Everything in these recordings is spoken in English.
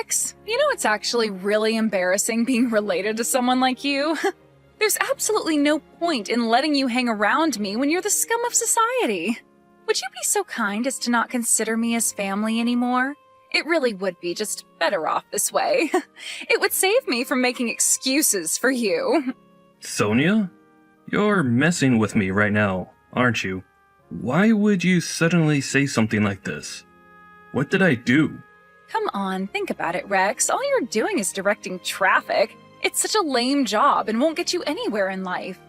Rex, you know it's actually really embarrassing being related to someone like you? There's absolutely no point in letting you hang around me when you're the scum of society. Would you be so kind as to not consider me as family anymore? It really would be just better off this way. It would save me from making excuses for you. Sonia? You're messing with me right now, aren't you? Why would you suddenly say something like this? What did I do? Come on, think about it, Rex. All you're doing is directing traffic. It's such a lame job and won't get you anywhere in life.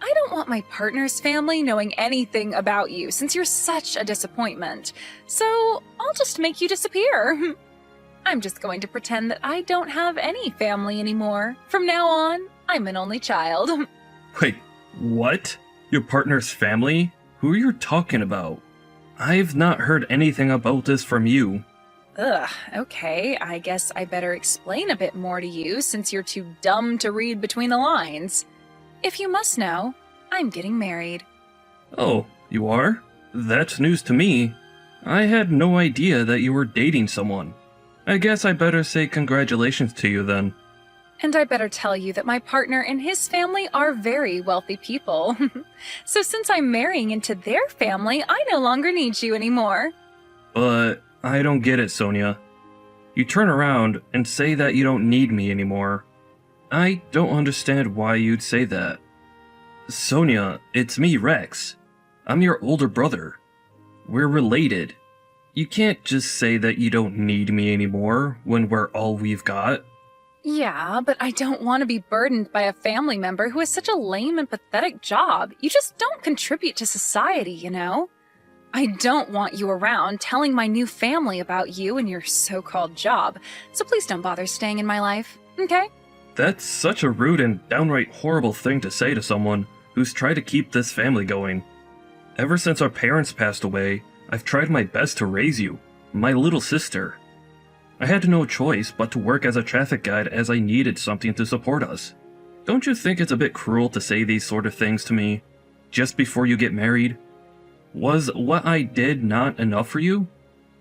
I don't want my partner's family knowing anything about you since you're such a disappointment. So I'll just make you disappear. I'm just going to pretend that I don't have any family anymore. From now on, I'm an only child. Wait, what? Your partner's family? Who are you talking about? I've not heard anything about this from you. Ugh, okay, I guess I better explain a bit more to you since you're too dumb to read between the lines. If you must know, I'm getting married. Oh, you are? That's news to me. I had no idea that you were dating someone. I guess I better say congratulations to you then. And I better tell you that my partner and his family are very wealthy people. So since I'm marrying into their family, I no longer need you anymore. But I don't get it, Sonia. You turn around and say that you don't need me anymore. I don't understand why you'd say that. Sonia, it's me, Rex. I'm your older brother. We're related. You can't just say that you don't need me anymore when we're all we've got. Yeah, but I don't want to be burdened by a family member who has such a lame and pathetic job. You just don't contribute to society, you know? I don't want you around telling my new family about you and your so-called job, so please don't bother staying in my life, okay? That's such a rude and downright horrible thing to say to someone who's tried to keep this family going. Ever since our parents passed away, I've tried my best to raise you, my little sister. I had no choice but to work as a traffic guide as I needed something to support us. Don't you think it's a bit cruel to say these sort of things to me, just before you get married? Was what I did not enough for you?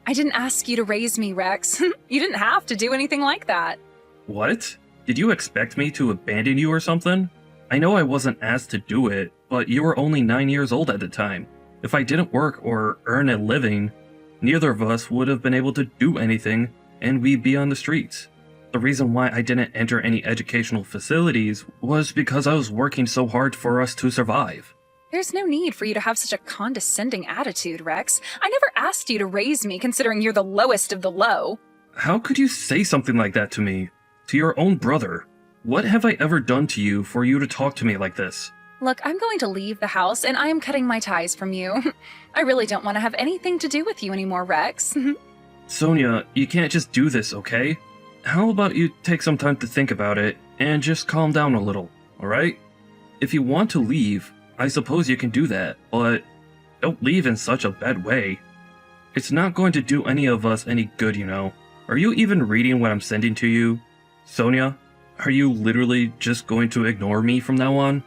I didn't ask you to raise me, Rex. You didn't have to do anything like that. What? Did you expect me to abandon you or something? I know I wasn't asked to do it, but you were only 9 years old at the time. If I didn't work or earn a living, neither of us would have been able to do anything, and we'd be on the streets. The reason why I didn't enter any educational facilities was because I was working so hard for us to survive. There's no need for you to have such a condescending attitude, Rex. I never asked you to raise me considering you're the lowest of the low. How could you say something like that to me? To your own brother? What have I ever done to you for you to talk to me like this? Look, I'm going to leave the house and I am cutting my ties from you. I really don't want to have anything to do with you anymore, Rex. Sonia, you can't just do this, okay? How about you take some time to think about it and just calm down a little, alright? If you want to leave, I suppose you can do that, but don't leave in such a bad way. It's not going to do any of us any good, you know. Are you even reading what I'm sending to you? Sonia, are you literally just going to ignore me from now on?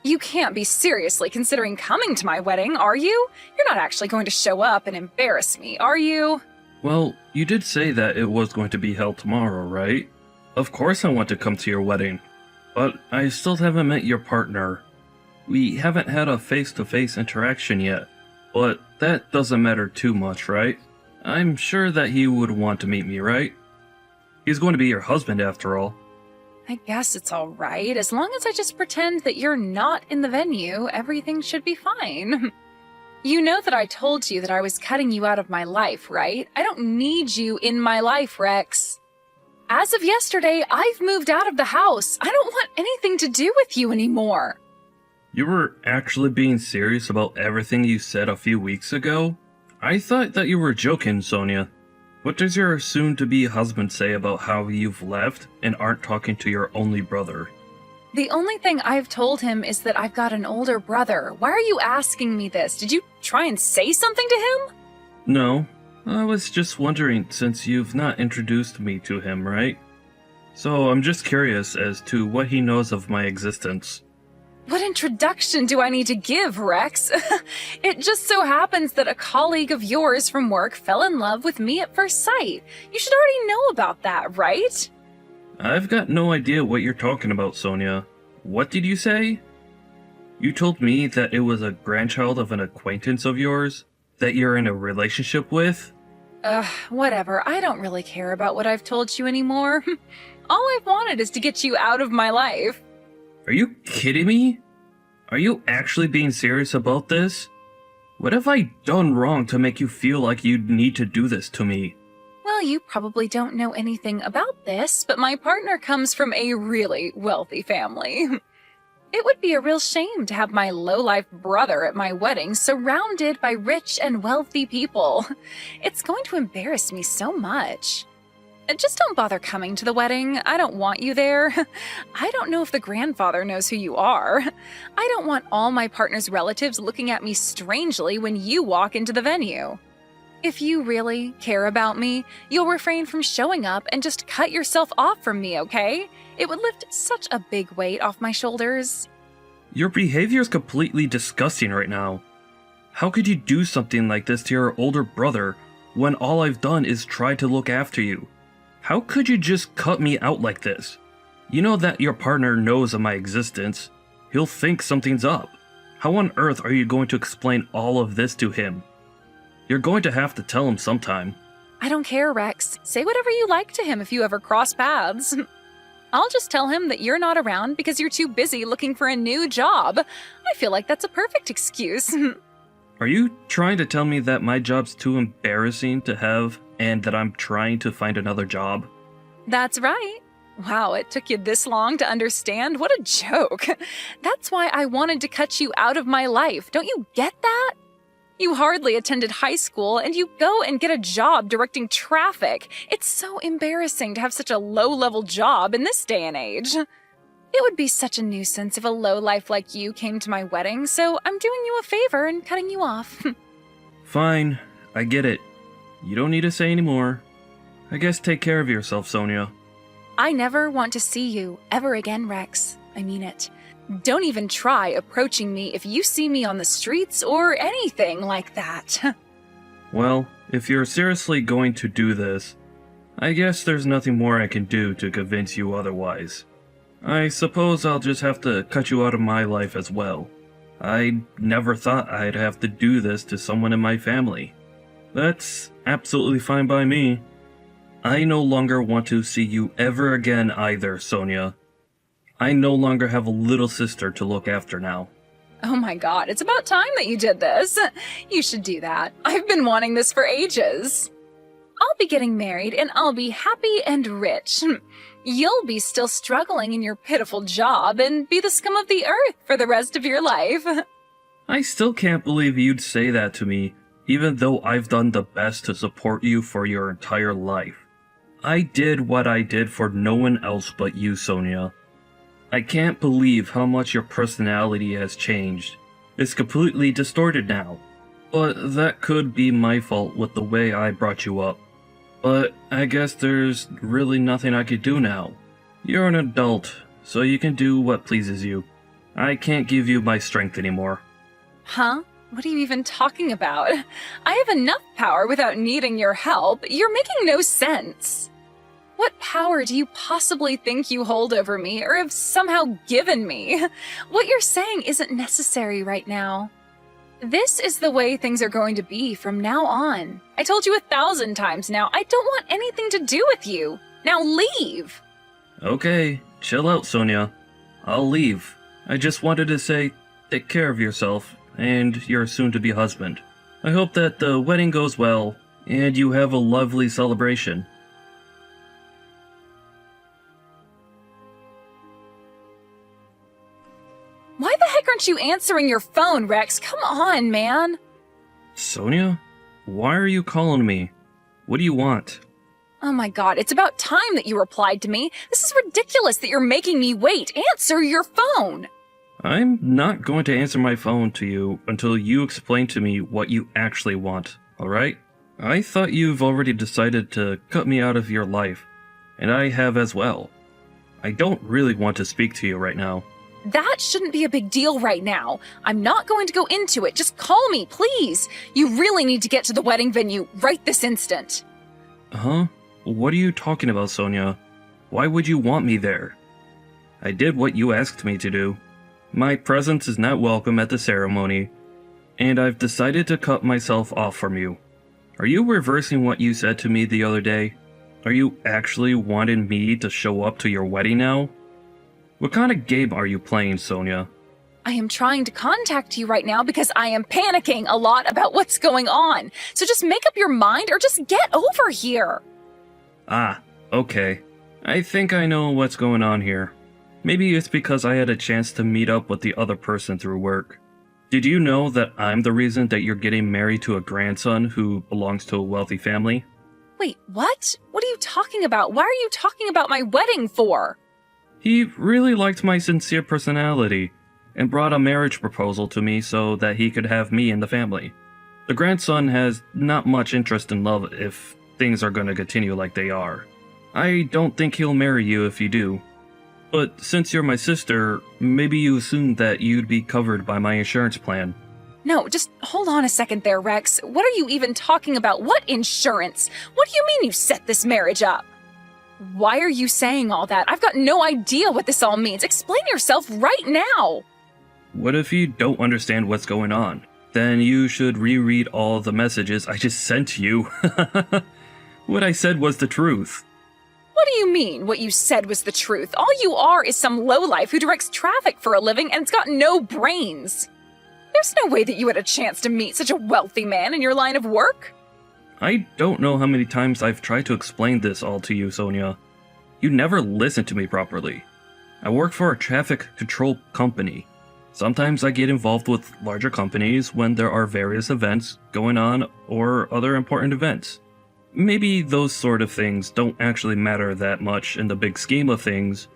You can't be seriously considering coming to my wedding, are you? You're not actually going to show up and embarrass me, are you? Well, you did say that it was going to be held tomorrow, right? Of course I want to come to your wedding, but I still haven't met your partner. We haven't had a face-to-face interaction yet, but that doesn't matter too much, right? I'm sure that he would want to meet me, right? He's going to be your husband after all. I guess it's all right. As long as I just pretend that you're not in the venue, everything should be fine. You know that I told you that I was cutting you out of my life, right? I don't need you in my life, Rex. As of yesterday, I've moved out of the house. I don't want anything to do with you anymore. You were actually being serious about everything you said a few weeks ago? I thought that you were joking, Sonia. What does your soon-to-be husband say about how you've left and aren't talking to your only brother? The only thing I've told him is that I've got an older brother. Why are you asking me this? Did you try and say something to him? No, I was just wondering since you've not introduced me to him, right? So I'm just curious as to what he knows of my existence. What introduction do I need to give, Rex? It just so happens that a colleague of yours from work fell in love with me at first sight. You should already know about that, right? I've got no idea what you're talking about, Sonia. What did you say? You told me that it was a grandchild of an acquaintance of yours that you're in a relationship with? Whatever. I don't really care about what I've told you anymore. All I've wanted is to get you out of my life. Are you kidding me? Are you actually being serious about this? What have I done wrong to make you feel like you'd need to do this to me? Well, you probably don't know anything about this, but my partner comes from a really wealthy family. It would be a real shame to have my lowlife brother at my wedding surrounded by rich and wealthy people. It's going to embarrass me so much. Just don't bother coming to the wedding. I don't want you there. I don't know if the grandfather knows who you are. I don't want all my partner's relatives looking at me strangely when you walk into the venue. If you really care about me, you'll refrain from showing up and just cut yourself off from me, okay? It would lift such a big weight off my shoulders. Your behavior is completely disgusting right now. How could you do something like this to your older brother when all I've done is try to look after you? How could you just cut me out like this? You know that your partner knows of my existence. He'll think something's up. How on earth are you going to explain all of this to him? You're going to have to tell him sometime. I don't care, Rex. Say whatever you like to him if you ever cross paths. I'll just tell him that you're not around because you're too busy looking for a new job. I feel like that's a perfect excuse. Are you trying to tell me that my job's too embarrassing to have and that I'm trying to find another job? That's right. Wow, it took you this long to understand? What a joke. That's why I wanted to cut you out of my life. Don't you get that? You hardly attended high school and you go and get a job directing traffic. It's so embarrassing to have such a low-level job in this day and age. It would be such a nuisance if a lowlife like you came to my wedding, so I'm doing you a favor and cutting you off. Fine, I get it. You don't need to say any more. I guess take care of yourself, Sonia. I never want to see you ever again, Rex. I mean it. Don't even try approaching me if you see me on the streets or anything like that. Well, if you're seriously going to do this, I guess there's nothing more I can do to convince you otherwise. I suppose I'll just have to cut you out of my life as well. I never thought I'd have to do this to someone in my family. That's absolutely fine by me. I no longer want to see you ever again either, Sonia. I no longer have a little sister to look after now. Oh my god, it's about time that you did this. You should do that. I've been wanting this for ages. I'll be getting married and I'll be happy and rich. You'll be still struggling in your pitiful job and be the scum of the earth for the rest of your life. I still can't believe you'd say that to me, even though I've done the best to support you for your entire life. I did what I did for no one else but you, Sonia. I can't believe how much your personality has changed. It's completely distorted now. But that could be my fault with the way I brought you up. But I guess there's really nothing I could do now. You're an adult, so you can do what pleases you. I can't give you my strength anymore. Huh? What are you even talking about? I have enough power without needing your help. You're making no sense. What power do you possibly think you hold over me or have somehow given me? What you're saying isn't necessary right now. This is the way things are going to be from now on. I told you 1,000 times now, I don't want anything to do with you. Now leave! Okay, chill out, Sonia. I'll leave. I just wanted to say, take care of yourself and your soon-to-be husband. I hope that the wedding goes well and you have a lovely celebration. Why the heck aren't you answering your phone, Rex? Come on, man. Sonia? Why are you calling me? What do you want? Oh my god, it's about time that you replied to me. This is ridiculous that you're making me wait. Answer your phone. I'm not going to answer my phone to you until you explain to me what you actually want, alright? I thought you've already decided to cut me out of your life, and I have as well. I don't really want to speak to you right now. That shouldn't be a big deal right now. I'm not going to go into it. Just call me, please. You really need to get to the wedding venue right this instant. Huh? What are you talking about, Sonia? Why would you want me there? I did what you asked me to do. My presence is not welcome at the ceremony, and I've decided to cut myself off from you. Are you reversing what you said to me the other day? Are you actually wanting me to show up to your wedding now? What kind of game are you playing, Sonia? I am trying to contact you right now because I am panicking a lot about what's going on. So just make up your mind or just get over here. Ah, okay. I think I know what's going on here. Maybe it's because I had a chance to meet up with the other person through work. Did you know that I'm the reason that you're getting married to a grandson who belongs to a wealthy family? Wait, what? What are you talking about? Why are you talking about my wedding for? He really liked my sincere personality and brought a marriage proposal to me so that he could have me in the family. The grandson has not much interest in love if things are going to continue like they are. I don't think he'll marry you if you do. But since you're my sister, maybe you assumed that you'd be covered by my insurance plan. No, just hold on a second there, Rex. What are you even talking about? What insurance? What do you mean you set this marriage up? Why are you saying all that? I've got no idea what this all means. Explain yourself right now. What if you don't understand what's going on? Then you should reread all the messages I just sent you. What I said was the truth. What do you mean, what you said was the truth? All you are is some lowlife who directs traffic for a living and's got no brains. There's no way that you had a chance to meet such a wealthy man in your line of work. I don't know how many times I've tried to explain this all to you, Sonia. You never listen to me properly. I work for a traffic control company. Sometimes I get involved with larger companies when there are various events going on or other important events. Maybe those sort of things don't actually matter that much in the big scheme of things,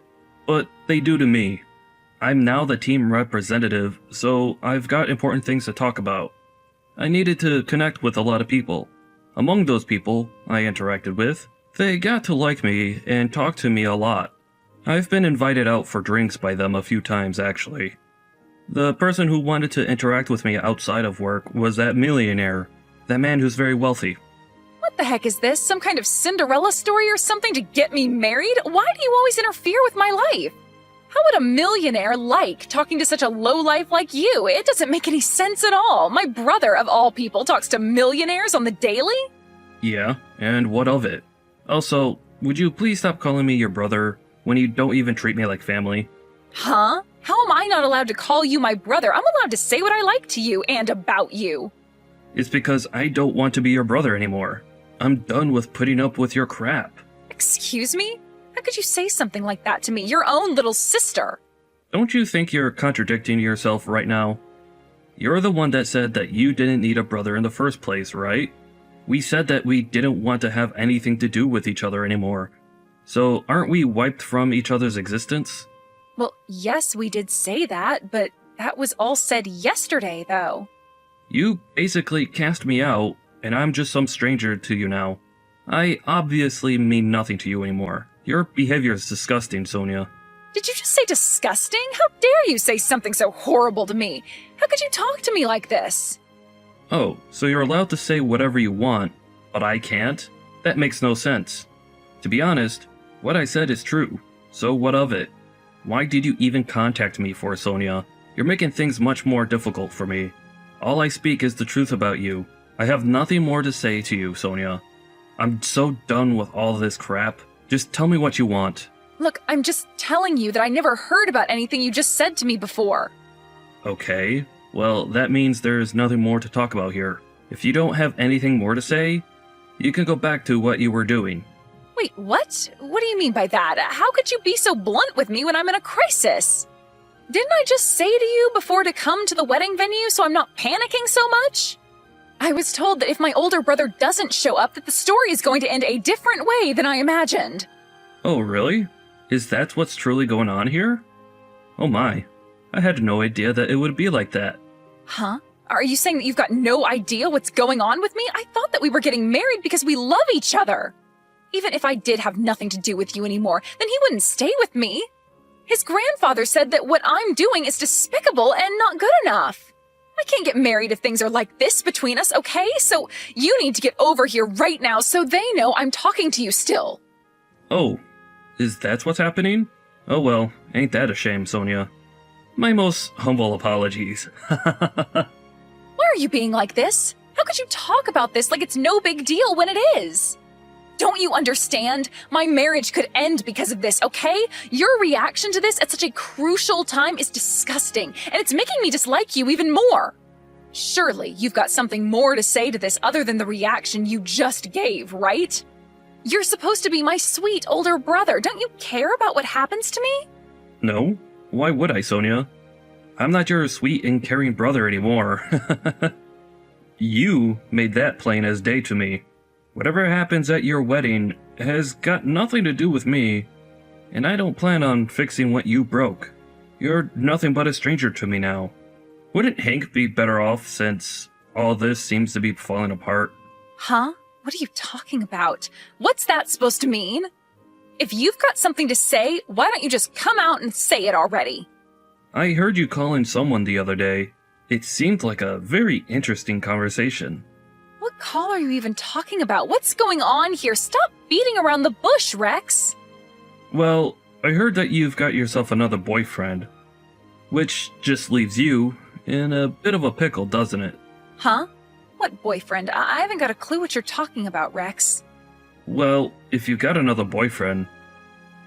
but they do to me. I'm now the team representative, so I've got important things to talk about. I needed to connect with a lot of people. Among those people I interacted with, they got to like me and talk to me a lot. I've been invited out for drinks by them a few times, actually. The person who wanted to interact with me outside of work was that millionaire, that man who's very wealthy. What the heck is this? Some kind of Cinderella story or something to get me married? Why do you always interfere with my life? How would a millionaire like talking to such a lowlife like you? It doesn't make any sense at all. My brother, of all people, talks to millionaires on the daily? Yeah, and what of it? Also, would you please stop calling me your brother when you don't even treat me like family? Huh? How am I not allowed to call you my brother? I'm allowed to say what I like to you and about you. It's because I don't want to be your brother anymore. I'm done with putting up with your crap. Excuse me? How could you say something like that to me, your own little sister? Don't you think you're contradicting yourself right now? You're the one that said that you didn't need a brother in the first place, right? We said that we didn't want to have anything to do with each other anymore. So aren't we wiped from each other's existence? Well, yes, we did say that, but that was all said yesterday, though. You basically cast me out, and I'm just some stranger to you now. I obviously mean nothing to you anymore. Your behavior is disgusting, Sonia. Did you just say disgusting? How dare you say something so horrible to me? How could you talk to me like this? Oh, so you're allowed to say whatever you want, but I can't? That makes no sense. To be honest, what I said is true, so what of it? Why did you even contact me for, Sonia? You're making things much more difficult for me. All I speak is the truth about you. I have nothing more to say to you, Sonia. I'm so done with all this crap. Just tell me what you want. Look, I'm just telling you that I never heard about anything you just said to me before. Okay, well, that means there's nothing more to talk about here. If you don't have anything more to say, you can go back to what you were doing. Wait, what? What do you mean by that? How could you be so blunt with me when I'm in a crisis? Didn't I just say to you before to come to the wedding venue so I'm not panicking so much? I was told that if my older brother doesn't show up, that the story is going to end a different way than I imagined. Oh, really? Is that what's truly going on here? Oh my, I had no idea that it would be like that. Huh? Are you saying that you've got no idea what's going on with me? I thought that we were getting married because we love each other. Even if I did have nothing to do with you anymore, then he wouldn't stay with me. His grandfather said that what I'm doing is despicable and not good enough. I can't get married if things are like this between us, okay? So you need to get over here right now so they know I'm talking to you still. Oh, is that what's happening? Oh well, ain't that a shame, Sonia. My most humble apologies. Why are you being like this? How could you talk about this like it's no big deal when it is? Don't you understand? My marriage could end because of this, okay? Your reaction to this at such a crucial time is disgusting, and it's making me dislike you even more. Surely you've got something more to say to this other than the reaction you just gave, right? You're supposed to be my sweet older brother. Don't you care about what happens to me? No? Why would I, Sonia? I'm not your sweet and caring brother anymore. You made that plain as day to me. Whatever happens at your wedding has got nothing to do with me, and I don't plan on fixing what you broke. You're nothing but a stranger to me now. Wouldn't Hank be better off since all this seems to be falling apart? Huh? What are you talking about? What's that supposed to mean? If you've got something to say, why don't you just come out and say it already? I heard you calling someone the other day. It seemed like a very interesting conversation. What call are you even talking about? What's going on here? Stop beating around the bush, Rex. Well, I heard that you've got yourself another boyfriend. Which just leaves you in a bit of a pickle, doesn't it? Huh? What boyfriend? I haven't got a clue what you're talking about, Rex. Well, if you've got another boyfriend,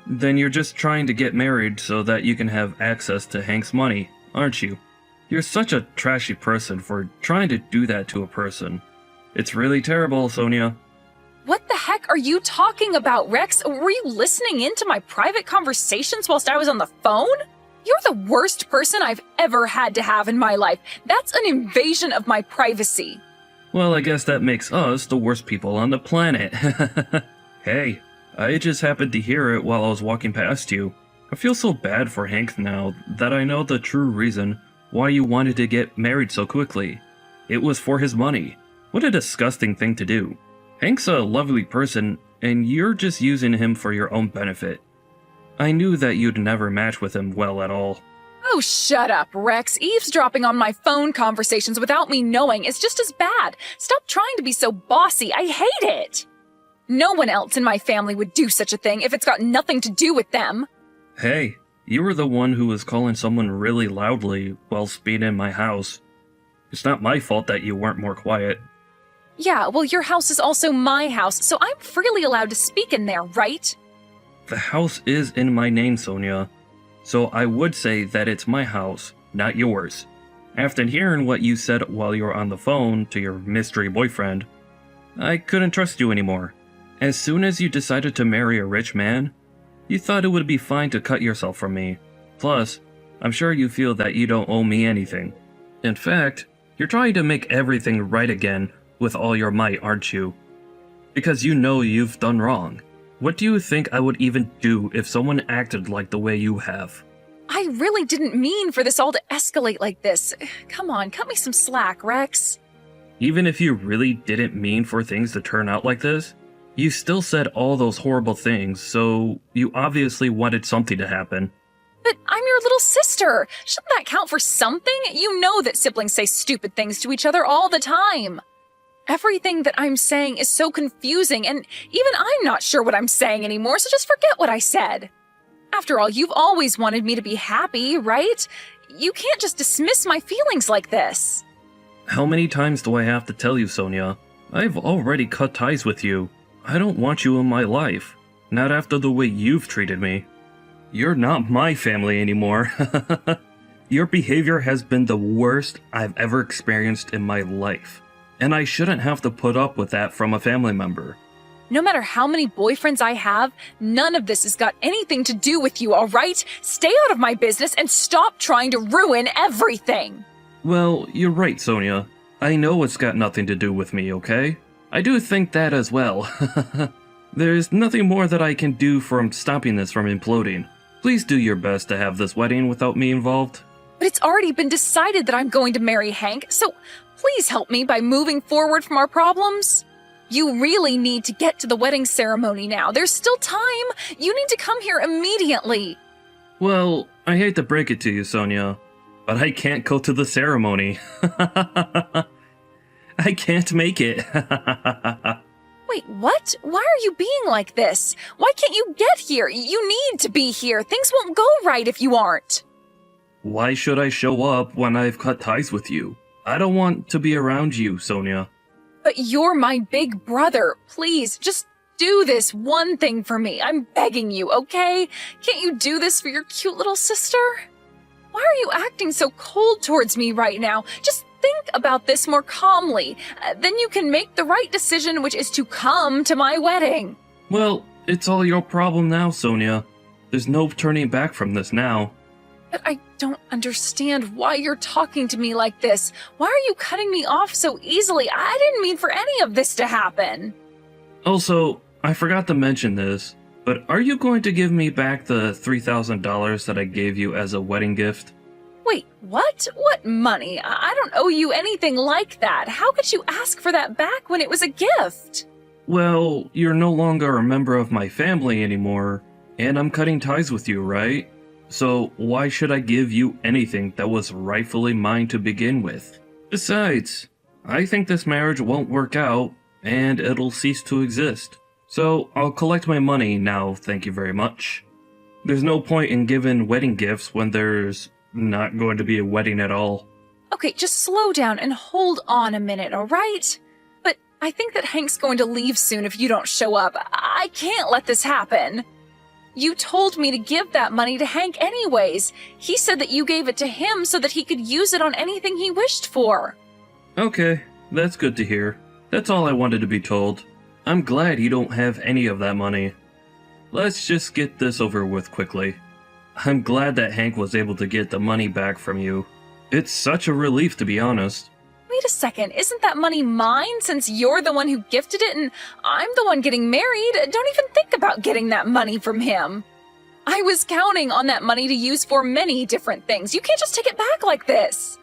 then you're just trying to get married so that you can have access to Hank's money, aren't you? You're such a trashy person for trying to do that to a person. It's really terrible, Sonia. What the heck are you talking about, Rex? Were you listening in to my private conversations whilst I was on the phone? You're the worst person I've ever had to have in my life. That's an invasion of my privacy. Well, I guess that makes us the worst people on the planet. Hey, I just happened to hear it while I was walking past you. I feel so bad for Hank now that I know the true reason why you wanted to get married so quickly. It was for his money. What a disgusting thing to do. Hank's a lovely person, and you're just using him for your own benefit. I knew that you'd never match with him well at all. Oh, shut up, Rex. Eavesdropping on my phone conversations without me knowing is just as bad. Stop trying to be so bossy. I hate it. No one else in my family would do such a thing if it's got nothing to do with them. Hey, you were the one who was calling someone really loudly whilst being in my house. It's not my fault that you weren't more quiet. Yeah, well, your house is also my house, so I'm freely allowed to speak in there, right? The house is in my name, Sonia. So I would say that it's my house, not yours. After hearing what you said while you were on the phone to your mystery boyfriend, I couldn't trust you anymore. As soon as you decided to marry a rich man, you thought it would be fine to cut yourself from me. Plus, I'm sure you feel that you don't owe me anything. In fact, you're trying to make everything right again with all your might, aren't you? Because you know you've done wrong. What do you think I would even do if someone acted like the way you have? I really didn't mean for this all to escalate like this. Come on, cut me some slack, Rex. Even if you really didn't mean for things to turn out like this, you still said all those horrible things, so you obviously wanted something to happen. But I'm your little sister. Shouldn't that count for something? You know that siblings say stupid things to each other all the time. Everything that I'm saying is so confusing, and even I'm not sure what I'm saying anymore, so just forget what I said. After all, you've always wanted me to be happy, right? You can't just dismiss my feelings like this. How many times do I have to tell you, Sonia? I've already cut ties with you. I don't want you in my life. Not after the way you've treated me. You're not my family anymore. Your behavior has been the worst I've ever experienced in my life. And I shouldn't have to put up with that from a family member. No matter how many boyfriends I have, none of this has got anything to do with you, all right? Stay out of my business and stop trying to ruin everything. Well, you're right, Sonia. I know it's got nothing to do with me, okay? I do think that as well. There's nothing more that I can do from stopping this from imploding. Please do your best to have this wedding without me involved. But it's already been decided that I'm going to marry Hank, so please help me by moving forward from our problems. You really need to get to the wedding ceremony now. There's still time. You need to come here immediately. Well, I hate to break it to you, Sonia, but I can't go to the ceremony. I can't make it. Wait, what? Why are you being like this? Why can't you get here? You need to be here. Things won't go right if you aren't. Why should I show up when I've cut ties with you? I don't want to be around you, Sonia. But you're my big brother. Please, just do this one thing for me. I'm begging you, okay? Can't you do this for your cute little sister? Why are you acting so cold towards me right now? Just think about this more calmly. Then you can make the right decision, which is to come to my wedding. Well, it's all your problem now, Sonia. There's no turning back from this now. But I don't understand why you're talking to me like this. Why are you cutting me off so easily? I didn't mean for any of this to happen. Also, I forgot to mention this, but are you going to give me back the $3,000 that I gave you as a wedding gift? Wait, what? What money? I don't owe you anything like that. How could you ask for that back when it was a gift? Well, you're no longer a member of my family anymore, and I'm cutting ties with you, right? So why should I give you anything that was rightfully mine to begin with? Besides, I think this marriage won't work out, and it'll cease to exist. So I'll collect my money now, thank you very much. There's no point in giving wedding gifts when there's not going to be a wedding at all. Okay, just slow down and hold on a minute, all right? But I think that Hank's going to leave soon if you don't show up. I can't let this happen. You told me to give that money to Hank anyways. He said that you gave it to him so that he could use it on anything he wished for. Okay, that's good to hear. That's all I wanted to be told. I'm glad you don't have any of that money. Let's just get this over with quickly. I'm glad that Hank was able to get the money back from you. It's such a relief, to be honest. Wait a second, isn't that money mine since you're the one who gifted it and I'm the one getting married? Don't even think about getting that money from him. I was counting on that money to use for many different things. You can't just take it back like this.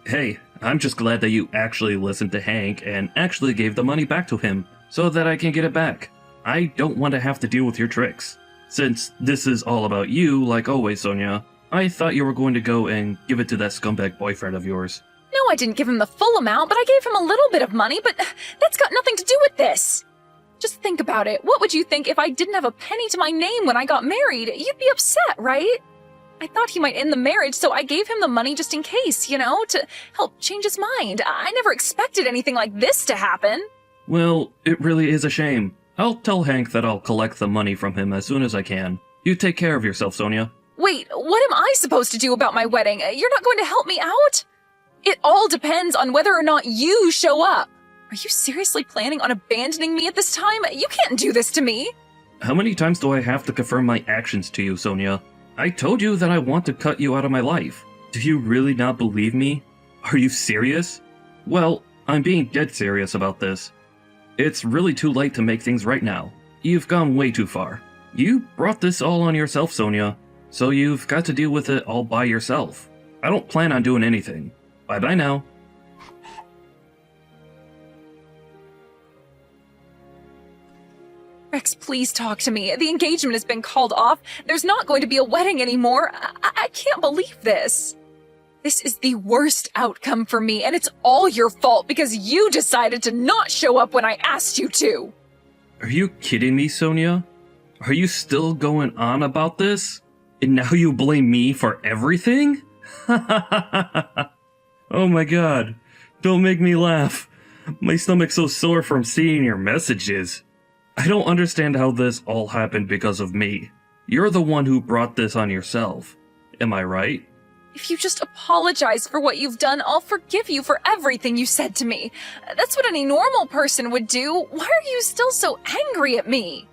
Hey, I'm just glad that you actually listened to Hank and actually gave the money back to him so that I can get it back. I don't want to have to deal with your tricks. Since this is all about you, like always, Sonia, I thought you were going to go and give it to that scumbag boyfriend of yours. No, I didn't give him the full amount, but I gave him a little bit of money, but that's got nothing to do with this. Just think about it. What would you think if I didn't have a penny to my name when I got married? You'd be upset, right? I thought he might end the marriage, so I gave him the money just in case, to help change his mind. I never expected anything like this to happen. Well, it really is a shame. I'll tell Hank that I'll collect the money from him as soon as I can. You take care of yourself, Sonia. Wait, what am I supposed to do about my wedding? You're not going to help me out? It all depends on whether or not you show up. Are you seriously planning on abandoning me at this time? You can't do this to me. How many times do I have to confirm my actions to you, Sonia? I told you that I want to cut you out of my life. Do you really not believe me? Are you serious? Well, I'm being dead serious about this. It's really too late to make things right now. You've gone way too far. You brought this all on yourself, Sonia, so you've got to deal with it all by yourself. I don't plan on doing anything. Bye-bye now. Rex, please talk to me. The engagement has been called off. There's not going to be a wedding anymore. I can't believe this. This is the worst outcome for me, and it's all your fault because you decided to not show up when I asked you to. Are you kidding me, Sonia? Are you still going on about this? And now you blame me for everything? Oh my god. Don't make me laugh. My stomach's so sore from seeing your messages. I don't understand how this all happened because of me. You're the one who brought this on yourself. Am I right? If you just apologize for what you've done, I'll forgive you for everything you said to me. That's what any normal person would do. Why are you still so angry at me?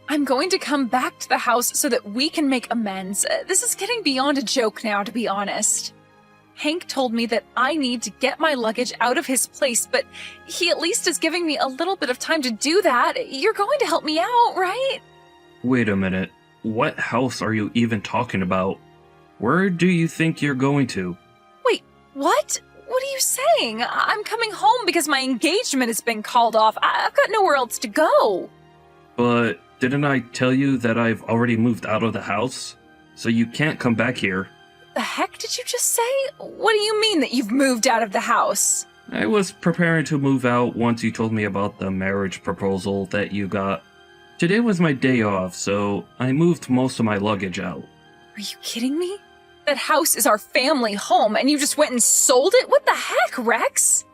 I'm going to come back to the house so that we can make amends. This is getting beyond a joke now, to be honest. Hank told me that I need to get my luggage out of his place, but he at least is giving me a little bit of time to do that. You're going to help me out, right? Wait a minute. What house are you even talking about? Where do you think you're going to? Wait, what? What are you saying? I'm coming home because my engagement has been called off. I've got nowhere else to go. But didn't I tell you that I've already moved out of the house? so you can't come back here. The heck did you just say? What do you mean that you've moved out of the house? I was preparing to move out once you told me about the marriage proposal that you got. Today was my day off, so I moved most of my luggage out. Are you kidding me? That house is our family home and you just went and sold it? What the heck, Rex?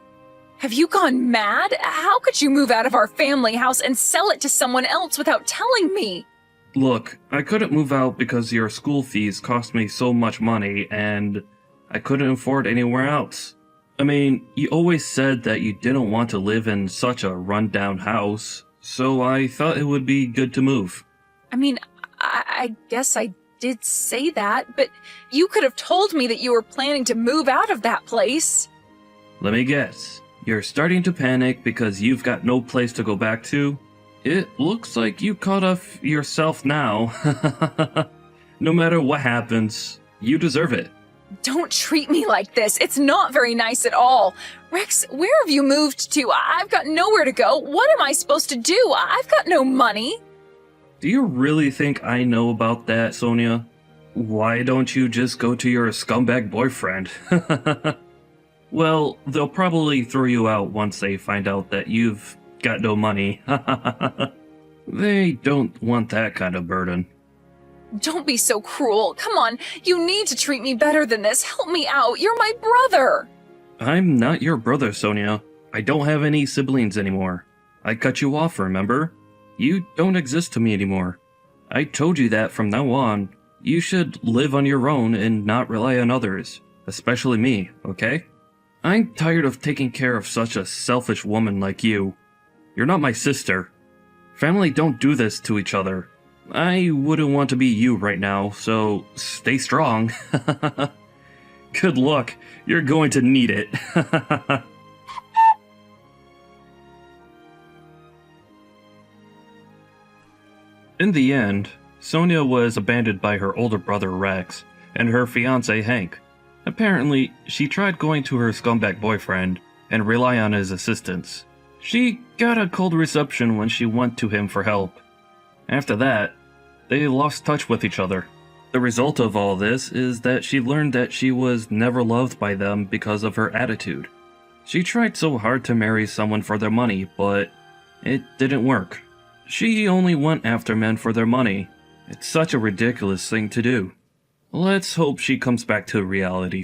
Have you gone mad? How could you move out of our family house and sell it to someone else without telling me? Look, I couldn't move out because your school fees cost me so much money and I couldn't afford anywhere else. I mean, you always said that you didn't want to live in such a rundown house, so I thought it would be good to move. I mean, I guess I did say that, but you could have told me that you were planning to move out of that place. Let me guess. You're starting to panic because you've got no place to go back to? It looks like you caught up yourself now. No matter what happens, you deserve it. Don't treat me like this. It's not very nice at all. Rex, where have you moved to? I've got nowhere to go. What am I supposed to do? I've got no money. Do you really think I know about that, Sonia? Why don't you just go to your scumbag boyfriend? Well, they'll probably throw you out once they find out that you've got no money. They don't want that kind of burden. Don't be so cruel. Come on, you need to treat me better than this. Help me out. You're my brother. I'm not your brother, Sonia. I don't have any siblings anymore. I cut you off, remember? You don't exist to me anymore. I told you that from now on. You should live on your own and not rely on others, especially me, okay? I'm tired of taking care of such a selfish woman like you. You're not my sister. Family don't do this to each other. I wouldn't want to be you right now, so stay strong. Good luck. You're going to need it. In the end, Sonia was abandoned by her older brother Rex and her fiancé Hank. Apparently, she tried going to her scumbag boyfriend and rely on his assistance. She got a cold reception when she went to him for help. After that, they lost touch with each other. The result of all this is that she learned that she was never loved by them because of her attitude. She tried so hard to marry someone for their money, but it didn't work. She only went after men for their money. It's such a ridiculous thing to do. Let's hope she comes back to reality